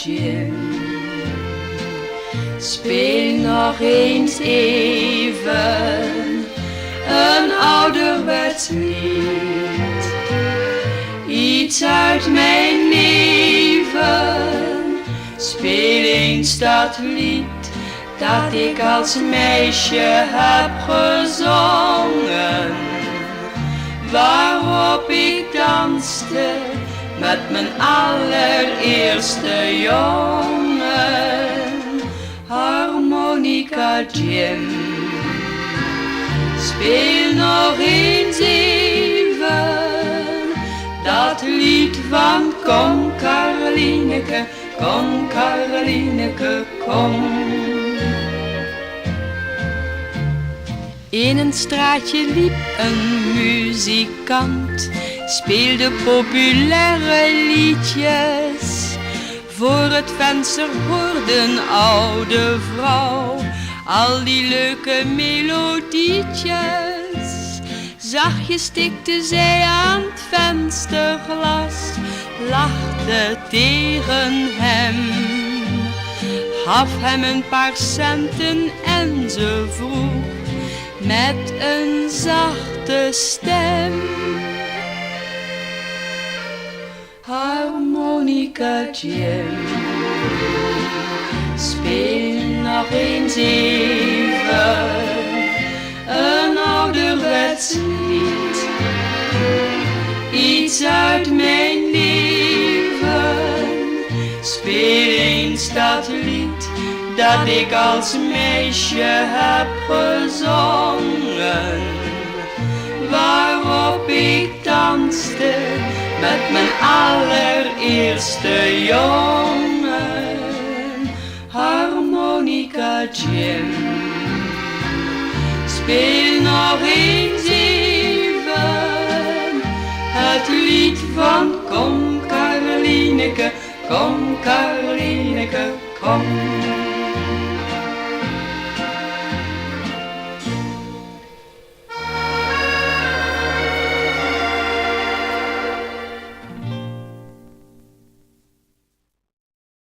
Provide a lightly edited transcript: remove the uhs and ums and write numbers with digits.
Jim. Speel nog eens even een ouderwets lied. Iets uit mijn leven. Speel eens dat lied dat ik als meisje heb gezongen. Waarop ik danste met mijn allereerste jongen. Harmonica Jim. Speel nog eens even dat lied van Kom Karolineke, kom Karolineke, kom. In een straatje liep een muzikant, speelde populaire liedjes. Voor het venster hoorde een oude vrouw al die leuke melodietjes. Zachtjes tikte zij aan het vensterglas, lachte tegen hem, gaf hem een paar centen en ze vroeg met een zachte stem: Harmonica Jim, speel nog eens even een ouderwets lied. Iets uit mijn leven. Speel eens dat lied dat ik als meisje heb gezongen. Waarop ik danste met mijn allereerste jongen. Harmonica Jim. Speel nog eens even het lied van Kom Karolineke, kom Karolineke, kom.